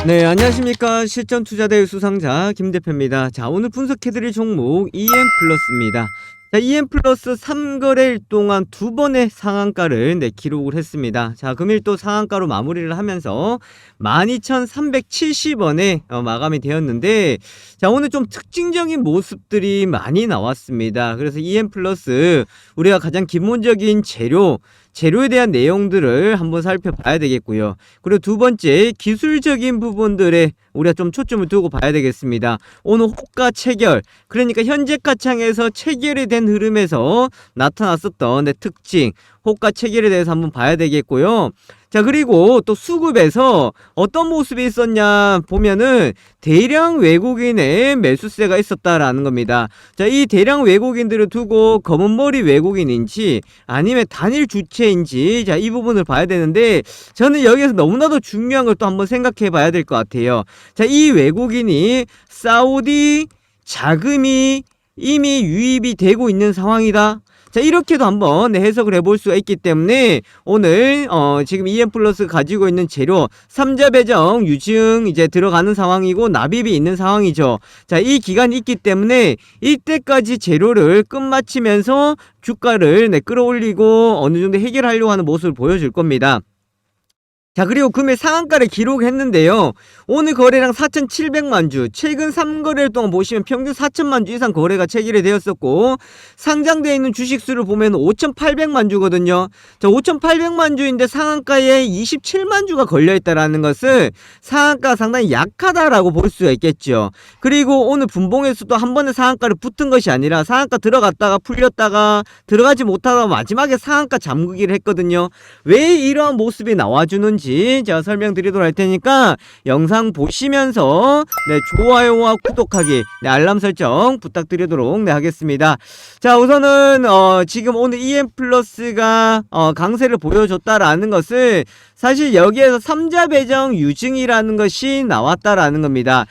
네, 안녕하십니까. 실전투자대회 수상자 김대표입니다. 자, 오늘 분석해드릴 종목 EM플러스입니다. 자, EM플러스 3거래일 동안 2번의 상한가를 기록을 했습니다. 자, 금일 또 상한가로 마무리를 하면서 12,370원에 마감이 되었는데, 자, 오늘 좀 특징적인 모습들이 많이 나왔습니다. 그래서 EM플러스 우리가 가장 기본적인 재료에 대한 내용들을 한번 살펴봐야 되겠고요. 그리고 두 번째, 기술적인 부분들에 우리가 좀 초점을 두고 봐야 되겠습니다. 오늘 호가 체결, 그러니까 현재가 창에서 체결이 된 흐름에서 나타났었던 특징, 호가 체결에 대해서 한번 봐야 되겠고요. 자, 그리고 또 수급에서 어떤 모습이 있었냐 보면은 대량 외국인의 매수세가 있었다라는 겁니다. 자, 이 대량 외국인들을 두고 검은머리 외국인인지 아니면 단일 주체인지, 자, 이 부분을 봐야 되는데, 저는 여기에서 너무나도 중요한 걸 또 한번 생각해 봐야 될 것 같아요. 자, 이 외국인이 사우디 자금이 이미 유입이 되고 있는 상황이다. 자, 이렇게도 한번 해석을 해볼 수가 있기 때문에 오늘 지금 EM플러스 가지고 있는 재료 3자 배정 유증 이제 들어가는 상황이고 납입이 있는 상황이죠. 자, 이 기간이 있기 때문에 이때까지 재료를 끝마치면서 주가를 끌어올리고 어느 정도 해결하려고 하는 모습을 보여줄 겁니다. 자, 그리고 금일 상한가를 기록했는데요. 오늘 거래량 4,700만 주, 최근 3거래일 동안 보시면 평균 4천만 주 이상 거래가 체결이 되었었고, 상장되어 있는 주식수를 보면 5,800만 주거든요. 자, 5,800만 주인데 상한가에 27만 주가 걸려있다라는 것은 상한가가 상당히 약하다라고 볼 수가 있겠죠. 그리고 오늘 분봉에서도 한 번에 상한가를 붙은 것이 아니라 상한가 들어갔다가 풀렸다가 들어가지 못하다가 마지막에 상한가 잠그기를 했거든요. 왜 이러한 모습이 나와주는지 제가 설명드리도록 할 테니까 영상 보시면서 좋아요와 구독하기, 알람 설정 부탁드리도록 하겠습니다. 자, 우선은 지금 오늘 EM플러스가 강세를 보여줬다라는 것을 사실 여기에서 3자 배정 유증이라는 것이 나왔다라는 겁니다.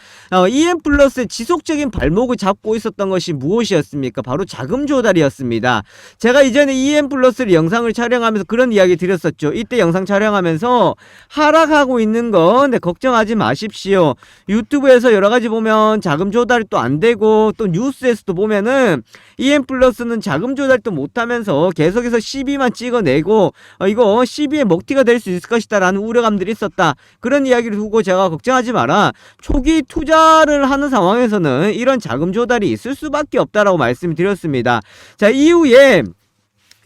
EM플러스의 지속적인 발목을 잡고 있었던 것이 무엇이었습니까? 바로 자금 조달이었습니다. 제가 이전에 EM플러스를 영상을 촬영하면서 그런 이야기 드렸었죠. 이때 영상 촬영하면서 하락하고 있는 건 걱정하지 마십시오. 유튜브에서 여러가지 보면 자금 조달이 또 안되고, 또 뉴스에서도 보면은 EM플러스는 자금 조달도 못하면서 계속해서 12만 찍어내고 이거 12의 먹튀가 될 수 있을 것이다 라는 우려감들이 있었다. 그런 이야기를 두고 제가 걱정하지 마라, 초기 투자를 하는 상황에서는 이런 자금 조달이 있을 수밖에 없다라고 말씀을 드렸습니다. 자, 이후에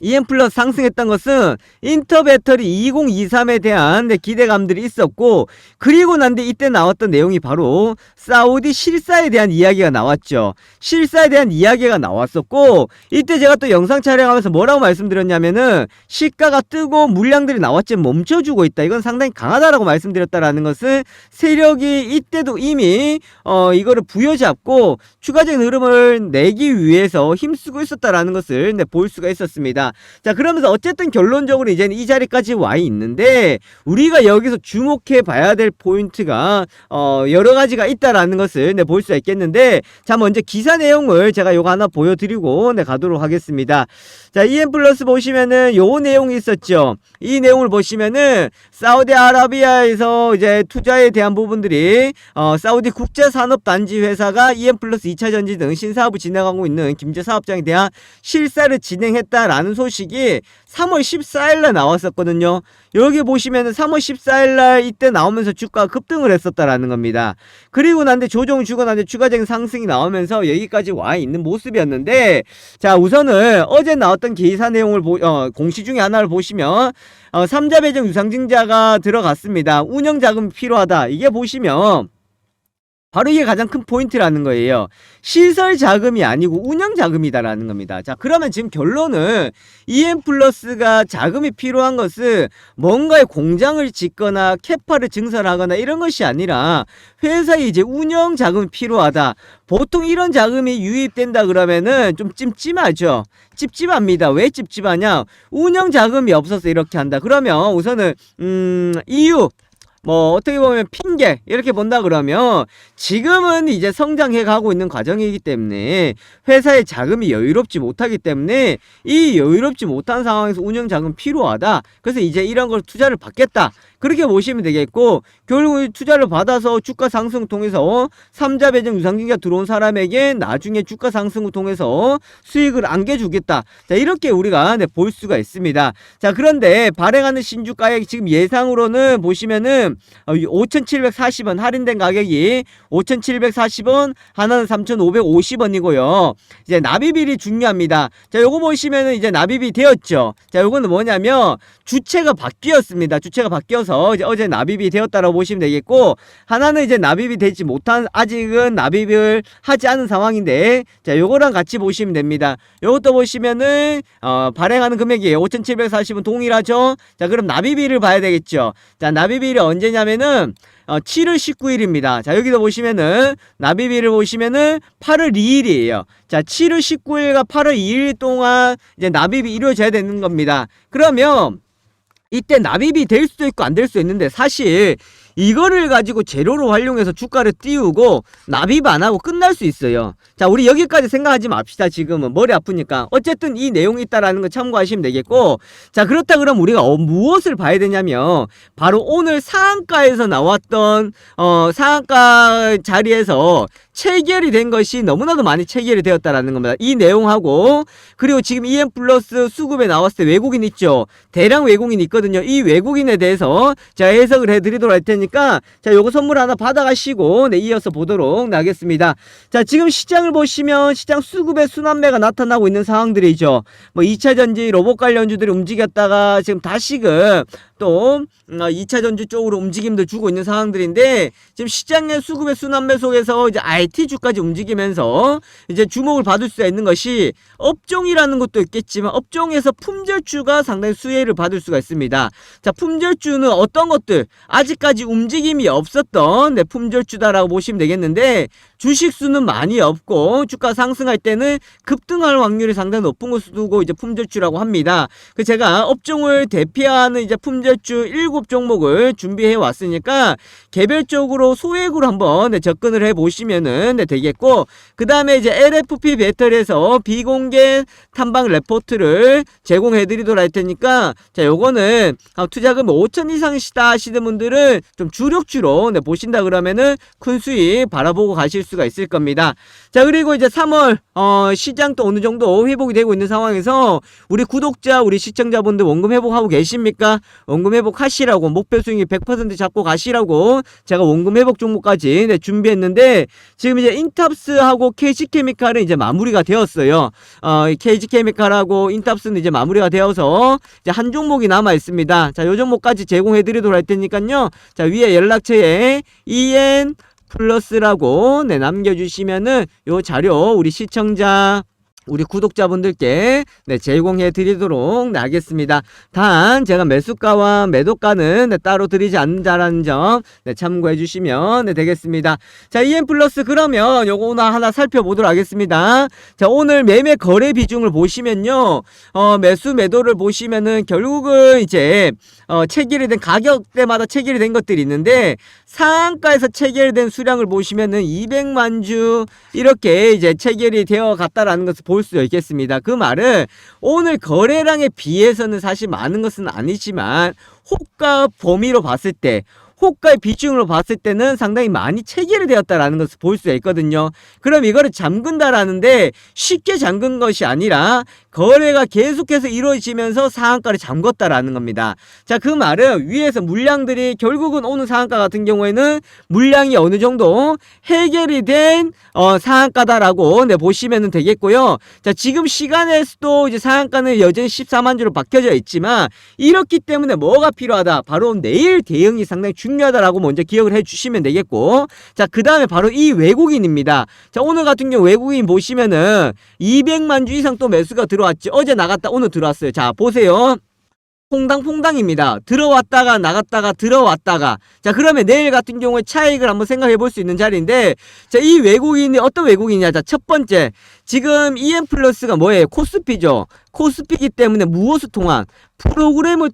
EM플러스 상승했던 것은 인터배터리 2023에 대한 기대감들이 있었고, 그리고 난 뒤 이때 나왔던 내용이 바로 사우디 실사에 대한 이야기가 나왔죠. 실사에 대한 이야기가 나왔었고, 이때 제가 또 영상 촬영하면서 뭐라고 말씀드렸냐면은 시가가 뜨고 물량들이 나왔지만 멈춰주고 있다, 이건 상당히 강하다라고 말씀드렸다라는 것은 세력이 이때도 이미 이거를 부여잡고 추가적인 흐름을 내기 위해서 힘쓰고 있었다라는 것을 볼 수가 있었습니다. 자, 그러면서 어쨌든 결론적으로 이제는 이 자리까지 와 있는데, 우리가 여기서 주목해 봐야 될 포인트가 여러 가지가 있다라는 것을 볼 수가 있겠는데, 자, 먼저 기사 내용을 제가 요거 하나 보여드리고 가도록 하겠습니다. 자, EM플러스 보시면은 요 내용이 있었죠. 이 내용을 보시면은 사우디아라비아에서 이제 투자에 대한 부분들이 사우디 국제산업단지 회사가 EM플러스 2차전지 등 신사업을 진행하고 있는 김제 사업장에 대한 실사를 진행했다라는 소식이 3월 14일날 나왔었거든요. 여기 보시면은 3월 14일날 이때 나오면서 주가가 급등을 했었다라는 겁니다. 그리고 난데 조정을 주고 난데 추가적인 상승이 나오면서 여기까지 와 있는 모습이었는데, 자, 우선은 어제 나왔던 기사 내용을 공시 중에 하나를 보시면 3자 배정 유상증자가 들어갔습니다. 운영 자금이 필요하다. 이게 보시면 바로 이게 가장 큰 포인트라는 거예요. 시설 자금이 아니고 운영 자금이다라는 겁니다. 자, 그러면 지금 결론은 EM플러스가 자금이 필요한 것은 뭔가의 공장을 짓거나 캐파를 증설하거나 이런 것이 아니라 회사에 이제 운영 자금이 필요하다. 보통 이런 자금이 유입된다 그러면은 좀 찜찜하죠. 찝찝합니다. 왜 찝찝하냐? 운영 자금이 없어서 이렇게 한다. 그러면 우선은 이유, 뭐 어떻게 보면 핑계 이렇게 본다 그러면 지금은 이제 성장해 가고 있는 과정이기 때문에 회사의 자금이 여유롭지 못하기 때문에 이 여유롭지 못한 상황에서 운영 자금 필요하다. 그래서 이제 이런 걸 투자를 받겠다. 그렇게 보시면 되겠고, 결국 투자를 받아서 주가 상승을 통해서 삼자 배정 유상증자 들어온 사람에게 나중에 주가 상승을 통해서 수익을 안겨주겠다. 자, 이렇게 우리가 볼 수가 있습니다. 자, 그런데 발행하는 신주가액 지금 예상으로는 보시면은 5,740원 할인된 가격이 5,740원, 하나는 3,550원이고요. 이제 납입일이 중요합니다. 자, 요거 보시면은 이제 납입이 되었죠. 자, 요거는 뭐냐면 주체가 바뀌었습니다. 주체가 바뀌어서 이제 어제 납입이 되었다라고 보시면 되겠고, 하나는 이제 납입이 되지 못한, 아직은 납입을 하지 않은 상황인데, 자, 요거랑 같이 보시면 됩니다. 요것도 보시면은 발행하는 금액이 5,740원 동일하죠. 자, 그럼 납입일을 봐야 되겠죠. 자, 납입일이 언제냐면은 7월 19일입니다. 자, 여기도 보시면은 납입일을 보시면은 8월 2일이에요. 자, 7월 19일과 8월 2일 동안 이제 납입이 이루어져야 되는 겁니다. 그러면 이때 납입이 될 수도 있고 안 될 수도 있는데, 사실 이거를 가지고 재료로 활용해서 주가를 띄우고 납입 안 하고 끝날 수 있어요. 자, 우리 여기까지 생각하지 맙시다. 지금은 머리 아프니까. 어쨌든 이 내용이 있다라는 거 참고하시면 되겠고, 자, 그렇다 그러면 우리가 무엇을 봐야 되냐면 바로 오늘 상한가에서 나왔던 상한가 자리에서 체결이 된 것이 너무나도 많이 체결이 되었다라는 겁니다. 이 내용하고, 그리고 지금 EM 플러스 수급에 나왔을 때 외국인 있죠. 대량 외국인 있거든요. 이 외국인에 대해서 제가 해석을 해드리도록 할 테니까, 자, 요거 선물 하나 받아가시고 네, 이어서 보도록 하겠습니다. 자, 지금 시장을 보시면 시장 수급의 순환매가 나타나고 있는 상황들이죠. 뭐 2차전지 로봇 관련주들이 움직였다가 지금 다시금 또 2차전지 쪽으로 움직임도 주고 있는 상황들인데, 지금 시장의 수급의 순환매 속에서 이제 IT주까지 움직이면서 이제 주목을 받을 수가 있는 것이 업종이라는 것도 있겠지만, 업종에서 품절주가 상당히 수혜를 받을 수가 있습니다. 자, 품절주는 어떤 것들, 아직까지 움직임이 없었던 품절주다라고 보시면 되겠는데, 주식수는 많이 없고 주가 상승할 때는 급등할 확률이 상당히 높은 것을 두고 이제 품절주라고 합니다. 그 제가 업종을 대표하는 이제 품절주 7종목을 준비해 왔으니까 개별적으로 소액으로 한번 접근을 해 보시면은 되겠고, 그 다음에 이제 LFP 배터리에서 비공개 탐방 레포트를 제공해 드리도록 할 테니까, 자, 요거는 투자금 5천 이상이시다 하시는 분들은 좀 주력주로 보신다 그러면은 큰 수익 바라보고 가실 수가 있을 겁니다. 자, 그리고 이제 3월 시장도 어느 정도 회복이 되고 있는 상황에서 우리 구독자, 우리 시청자분들 원금 회복하고 계십니까? 원금 회복하시라고, 목표 수익이 100% 잡고 가시라고 제가 원금 회복 종목까지 준비했는데, 지금 이제 인탑스하고 KG케미칼은 이제 마무리가 되었어요. KG케미칼하고 인탑스는 이제 마무리가 되어서 이제 한 종목이 남아 있습니다. 자, 요 종목까지 제공해 드리도록 할 테니까요. 자, 위에 연락처에 EN 플러스라고 남겨주시면은 요 자료 우리 시청자, 우리 구독자분들께 제공해 드리도록 하겠습니다. 단 제가 매수가와 매도가는 따로 드리지 않는다라는 점 참고해 주시면 되겠습니다. 자, EM 플러스 그러면 요거 오늘 하나 살펴보도록 하겠습니다. 자, 오늘 매매 거래 비중을 보시면요, 매수 매도를 보시면은 결국은 이제 체결이 된 가격대마다 체결이 된 것들이 있는데, 상한가에서 체결된 수량을 보시면은 200만 주 이렇게 이제 체결이 되어 갔다라는 것을 볼 수 있겠습니다. 그 말은 오늘 거래량에 비해서는 사실 많은 것은 아니지만 호가 범위로 봤을 때, 호가의 비중으로 봤을 때는 상당히 많이 체결이 되었다라는 것을 볼 수가 있거든요. 그럼 이거를 잠근다라는데 쉽게 잠근 것이 아니라 거래가 계속해서 이루어지면서 상한가를 잠궜다라는 겁니다. 자, 그 말은 위에서 물량들이 결국은 오늘 상한가 같은 경우에는 물량이 어느 정도 해결이 된 상한가다라고 보시면 되겠고요. 자, 지금 시간에서도 이제 상한가는 여전히 14만 주로 바뀌어져 있지만, 이렇기 때문에 뭐가 필요하다? 바로 내일 대응이 상당히 중요하다라고 먼저 기억을 해주시면 되겠고, 자, 그 다음에 바로 이 외국인입니다. 자, 오늘 같은 경우 외국인 보시면은 200만 주 이상 또 매수가 들어왔죠. 어제 나갔다 오늘 들어왔어요. 자, 보세요. 퐁당퐁당입니다. 들어왔다가 나갔다가 들어왔다가. 자, 그러면 내일 같은 경우에 차익을 한번 생각해 볼 수 있는 자리인데, 자, 이 외국인이 어떤 외국인이냐. 자, 첫 번째, 지금 EM 플러스가 뭐예요? 코스피죠. 코스피이기 때문에 무엇을 통한? 프로그램을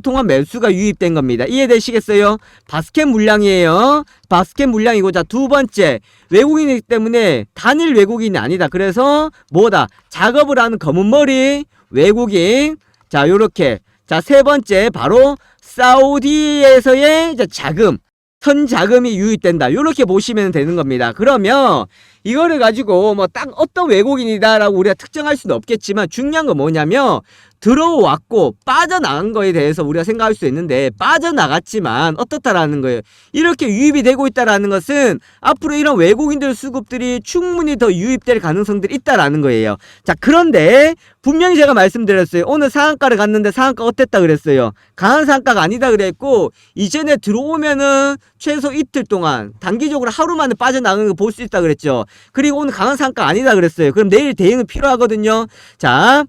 통한 매수가 유입된 겁니다. 이해되시겠어요? 바스켓 물량이에요. 바스켓 물량이고, 자, 두 번째, 외국인이기 때문에 단일 외국인이 아니다. 그래서 뭐다? 작업을 하는 검은 머리 외국인. 자, 요렇게. 자, 세 번째, 바로 사우디에서의 자금, 선자금이 유입된다. 요렇게 보시면 되는 겁니다. 그러면 이거를 가지고 뭐 딱 어떤 외국인이다라고 우리가 특정할 수는 없겠지만, 중요한 건 뭐냐면 들어왔고 빠져나간 거에 대해서 우리가 생각할 수 있는데, 빠져나갔지만 어떻다라는 거예요. 이렇게 유입이 되고 있다라는 것은 앞으로 이런 외국인들 수급들이 충분히 더 유입될 가능성들이 있다라는 거예요. 자, 그런데 분명히 제가 말씀드렸어요. 오늘 상한가를 갔는데 상한가 어땠다 그랬어요. 강한 상한가가 아니다 그랬고, 이전에 들어오면은 최소 이틀 동안 단기적으로 하루 만에 빠져나가는 거 볼 수 있다 그랬죠. 그리고 오늘 강한 상한가 아니다 그랬어요. 그럼 내일 대응은 필요하거든요. 자,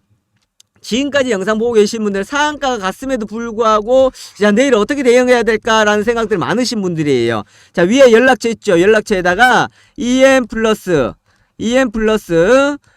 지금까지 영상 보고 계신 분들, 상한가가 갔음에도 불구하고 자, 내일 어떻게 대응해야 될까라는 생각들 많으신 분들이에요. 자, 위에 연락처 있죠. 연락처에다가 EM 플러스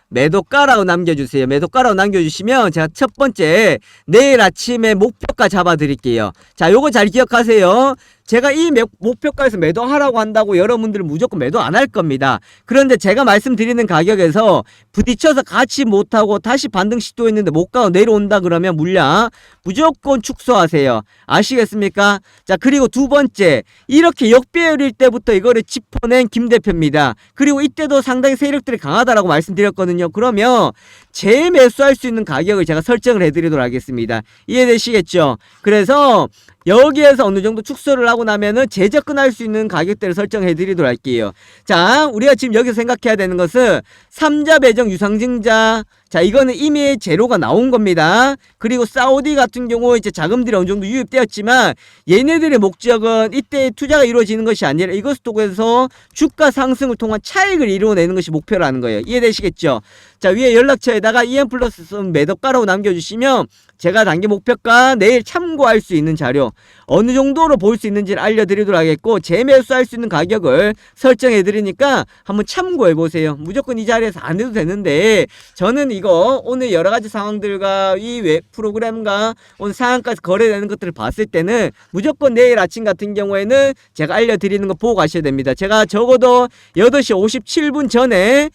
매도가라고 남겨주세요. 매도가라고 남겨주시면 제가 첫 번째 내일 아침에 목표가 잡아드릴게요. 자, 요거 잘 기억하세요. 제가 이 목표가에서 매도하라고 한다고 여러분들은 무조건 매도 안 할 겁니다. 그런데 제가 말씀드리는 가격에서 부딪혀서 같이 못하고 다시 반등 시도했는데 못 가고 내려온다 그러면 물량 무조건 축소하세요. 아시겠습니까? 자, 그리고 두 번째, 이렇게 역배열일 때부터 이거를 짚어낸 김 대표입니다. 그리고 이때도 상당히 세력들이 강하다라고 말씀드렸거든요. 그러면 재매수할 수 있는 가격을 제가 설정을 해드리도록 하겠습니다. 이해되시겠죠? 그래서 여기에서 어느 정도 축소를 하고 나면은 재접근할 수 있는 가격대를 설정해 드리도록 할게요. 자, 우리가 지금 여기서 생각해야 되는 것은 삼자 배정 유상증자. 자, 이거는 이미 재료가 나온 겁니다. 그리고 사우디 같은 경우 이제 자금들이 어느 정도 유입되었지만, 얘네들의 목적은 이때 투자가 이루어지는 것이 아니라 이것을 통해서 주가 상승을 통한 차익을 이루어내는 것이 목표라는 거예요. 이해되시겠죠? 자, 위에 연락처에다가 EM 플러스 매도가라고 남겨주시면 제가 단기 목표가 내일 참고할 수 있는 자료, 어느 정도로 볼 수 있는지를 알려드리도록 하겠고, 재매수할 수 있는 가격을 설정해 드리니까 한번 참고해 보세요. 무조건 이 자리에서 안 해도 되는데, 저는 이거 오늘 여러 가지 상황들과 이 웹 프로그램과 오늘 상한가에서 거래되는 것들을 봤을 때는 무조건 내일 아침 같은 경우에는 제가 알려드리는 거 보고 가셔야 됩니다. 제가 적어도 8시 57분 전에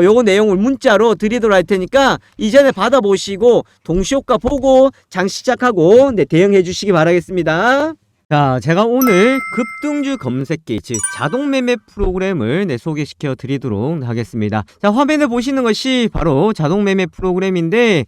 요거 내용을 문자로 드리도록 할 테니까 이전에 받아보시고 동시효과 보고 장 시작하고 대응해 주시기 바라겠습니다. 자, 제가 오늘 급등주 검색기, 즉 자동매매 프로그램을 소개시켜 드리도록 하겠습니다. 자, 화면에 보시는 것이 바로 자동매매 프로그램인데,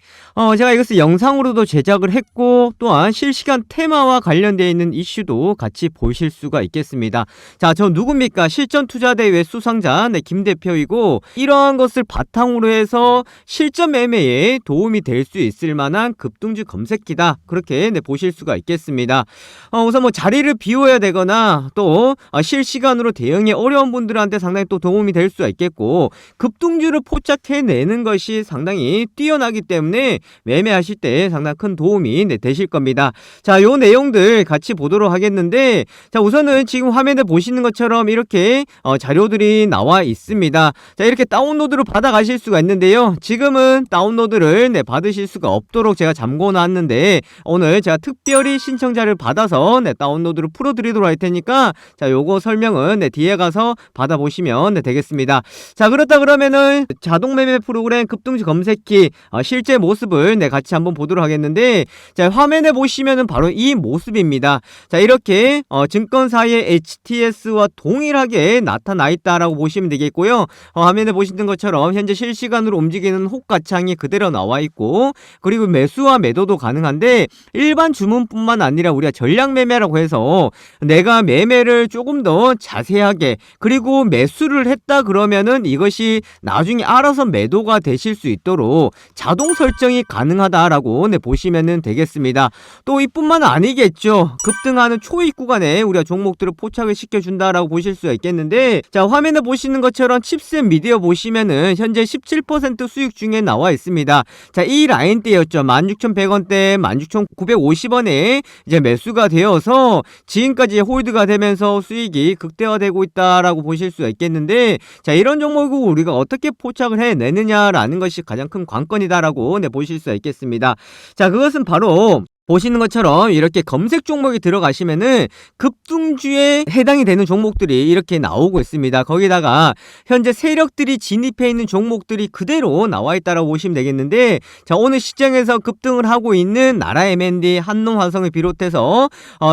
제가 이것을 영상으로도 제작을 했고, 또한 실시간 테마와 관련되어 있는 이슈도 같이 보실 수가 있겠습니다. 자, 저 누굽니까? 실전투자대회 수상자 김 대표이고, 이러한 것을 바탕으로 해서 실전 매매에 도움이 될 수 있을 만한 급등주 검색기다, 그렇게 보실 수가 있겠습니다. 우선 자리를 비워야 되거나 또 실시간으로 대응이 어려운 분들한테 상당히 또 도움이 될 수가 있겠고, 급등주를 포착해내는 것이 상당히 뛰어나기 때문에 매매하실 때 상당히 큰 도움이 되실 겁니다. 자, 요 내용들 같이 보도록 하겠는데, 자, 우선은 지금 화면에 보시는 것처럼 이렇게 자료들이 나와 있습니다. 자, 이렇게 다운로드를 받아 가실 수가 있는데요. 지금은 다운로드를 받으실 수가 없도록 제가 잠궈 놨는데, 오늘 제가 특별히 신청자를 받아서 다운로드를 풀어드리도록 할 테니까, 자, 요거 설명은 뒤에 가서 받아보시면 되겠습니다. 자, 그렇다 그러면은 자동매매 프로그램 급등주 검색기 실제 모습을 같이 한번 보도록 하겠는데, 자, 화면에 보시면은 바로 이 모습입니다. 자, 이렇게 증권사의 HTS와 동일하게 나타나 있다라고 보시면 되겠고요. 화면에 보시는 것처럼 현재 실시간으로 움직이는 호가창이 그대로 나와 있고, 그리고 매수와 매도도 가능한데, 일반 주문뿐만 아니라 우리가 전략 매매라고 된다라고 해서 내가 매매를 조금 더 자세하게 그리고 매수를 했다 그러면은 이것이 나중에 알아서 매도가 되실 수 있도록 자동 설정이 가능하다라고 보시면 되겠습니다. 또 이뿐만 아니겠죠. 급등하는 초입 구간에 우리가 종목들을 포착을 시켜준다라고 보실 수가 있겠는데, 자 화면에 보시는 것처럼 칩셋 미디어 보시면은 현재 17% 수익 중에 나와 있습니다. 자, 이 라인대였죠. 16,100원대, 16,950원에 이제 매수가 되어서 지금까지 홀드가 되면서 수익이 극대화되고 있다라고 보실 수가 있겠는데, 자 이런 종목을 우리가 어떻게 포착을 해내느냐라는 것이 가장 큰 관건이다라고 보실 수가 있겠습니다. 자, 그것은 바로 보시는 것처럼 이렇게 검색 종목에 들어가시면은 급등주에 해당이 되는 종목들이 이렇게 나오고 있습니다. 거기다가 현재 세력들이 진입해 있는 종목들이 그대로 나와 있다라고 보시면 되겠는데, 자 오늘 시장에서 급등을 하고 있는 나라 M&D, 한농화성을 비롯해서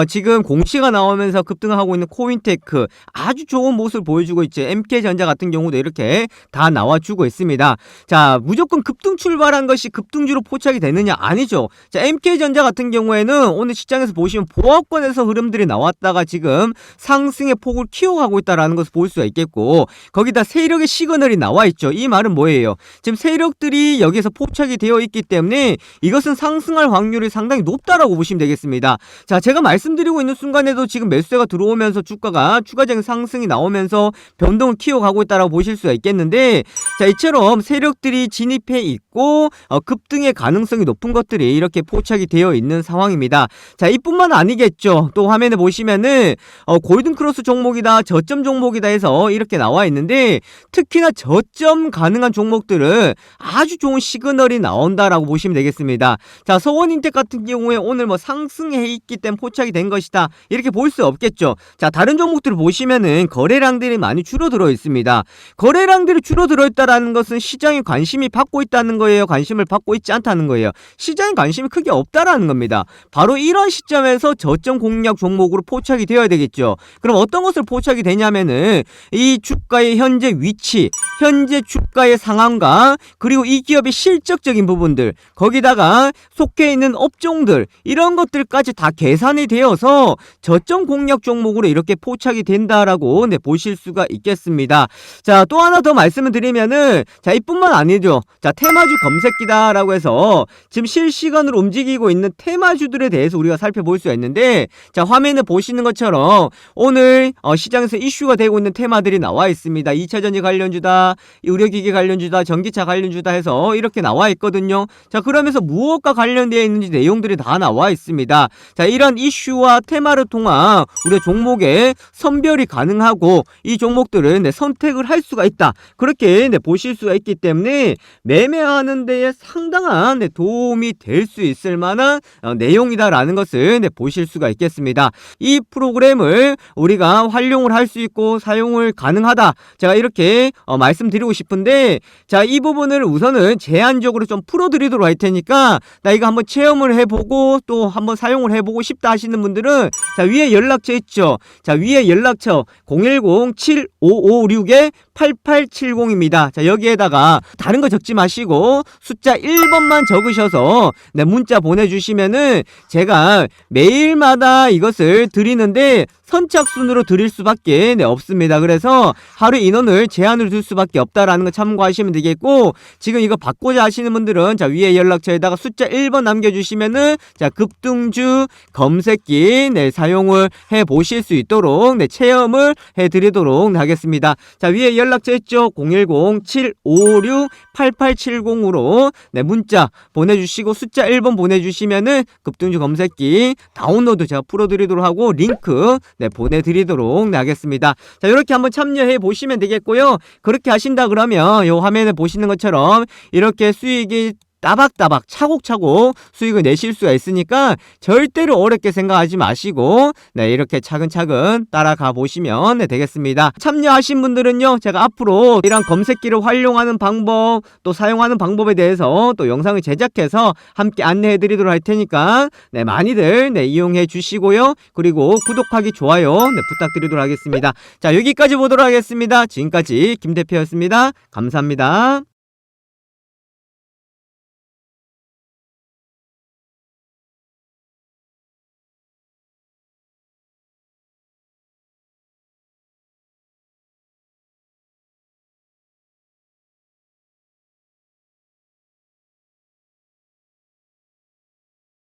지금 공시가 나오면서 급등을 하고 있는 코인테크 아주 좋은 모습을 보여주고 있죠. MK전자 같은 경우도 이렇게 다 나와주고 있습니다. 자, 무조건 급등 출발한 것이 급등주로 포착이 되느냐? 아니죠. 자, MK전자 같은 경우에는 오늘 시장에서 보시면 보합권에서 흐름들이 나왔다가 지금 상승의 폭을 키워가고 있다라는 것을 볼 수가 있겠고, 거기다 세력의 시그널이 나와 있죠. 이 말은 뭐예요? 지금 세력들이 여기서 포착이 되어 있기 때문에 이것은 상승할 확률이 상당히 높다라고 보시면 되겠습니다. 자, 제가 말씀드리고 있는 순간에도 지금 매수세가 들어오면서 주가가 추가적인 상승이 나오면서 변동을 키워가고 있다라고 보실 수가 있겠는데, 자 이처럼 세력들이 진입해 있고 급등의 가능성이 높은 것들이 이렇게 포착이 되어 있는 상황입니다. 자, 이뿐만 아니겠죠. 또 화면에 보시면은 골든크로스 종목이다, 저점 종목이다 해서 이렇게 나와 있는데, 특히나 저점 가능한 종목들은 아주 좋은 시그널이 나온다라고 보시면 되겠습니다. 자, 서원인텍 같은 경우에 오늘 상승해 있기 때문에 포착이 된 것이다 이렇게 볼 수 없겠죠. 자, 다른 종목들을 보시면은 거래량들이 많이 줄어들어 있습니다. 거래량들이 줄어들어 있다라는 것은 시장이 관심이 받고 있다는 거예요? 관심을 받고 있지 않다는 거예요? 시장에 관심이 크게 없다라는 겁니다. 바로 이런 시점에서 저점 공략 종목으로 포착이 되어야 되겠죠. 그럼 어떤 것을 포착이 되냐면은 이 주가의 현재 위치, 현재 주가의 상황과 그리고 이 기업의 실적적인 부분들, 거기다가 속해 있는 업종들, 이런 것들까지 다 계산이 되어서 저점 공략 종목으로 이렇게 포착이 된다라고 보실 수가 있겠습니다. 자, 또 하나 더 말씀을 드리면은, 자 이뿐만 아니죠. 자, 테마주 검색기다라고 해서 지금 실시간으로 움직이고 있는 테마주들에 대해서 우리가 살펴볼 수가 있는데, 자 화면에 보시는 것처럼 오늘 시장에서 이슈가 되고 있는 테마들이 나와 있습니다. 2차전지 관련주다, 의료기기 관련주다, 전기차 관련주다 해서 이렇게 나와 있거든요. 자, 그러면서 무엇과 관련되어 있는지 내용들이 다 나와 있습니다. 자, 이런 이슈와 테마를 통한 우리가 종목의 선별이 가능하고 이 종목들은 선택을 할 수가 있다, 그렇게 보실 수가 있기 때문에 매매하는 데에 상당한 도움이 될 수 있을 만한 내용이다라는 것을 보실 수가 있겠습니다. 이 프로그램을 우리가 활용을 할 수 있고 사용을 가능하다, 제가 이렇게 말씀드리고 싶은데, 자 이 부분을 우선은 제한적으로 좀 풀어드리도록 할 테니까 나 이거 한번 체험을 해보고 또 한번 사용을 해보고 싶다 하시는 분들은 자 위에 연락처 있죠. 자 위에 연락처 010-7556-8870입니다. 자 여기에다가 다른 거 적지 마시고 숫자 1번만 적으셔서 문자 보내주시면은 제가 매일마다 이것을 드리는데 선착순으로 드릴 수밖에 없습니다. 그래서 하루 인원을 제한을 둘 수밖에 없다라는 거 참고하시면 되겠고, 지금 이거 받고자 하시는 분들은 자 위에 연락처에다가 숫자 1번 남겨주시면은 자 급등주 검색기 사용을 해 보실 수 있도록 체험을 해 드리도록 하겠습니다. 자 위에 연락처 있죠. 010-756-8870으로 문자 보내주시고 숫자 1번 보내주시면은 급등주 검색기 다운로드 제가 풀어드리도록 하고 링크 보내드리도록 하겠습니다. 자 이렇게 한번 참여해 보시면 되겠고요. 그렇게 하신다 그러면 이 화면에 보시는 것처럼 이렇게 수익이 따박따박 차곡차곡 수익을 내실 수가 있으니까 절대로 어렵게 생각하지 마시고 이렇게 차근차근 따라가 보시면 되겠습니다. 참여하신 분들은요 제가 앞으로 이런 검색기를 활용하는 방법 또 사용하는 방법에 대해서 또 영상을 제작해서 함께 안내해 드리도록 할 테니까 많이들 이용해 주시고요. 그리고 구독하기 좋아요 부탁드리도록 하겠습니다. 자 여기까지 보도록 하겠습니다. 지금까지 김 대표였습니다. 감사합니다.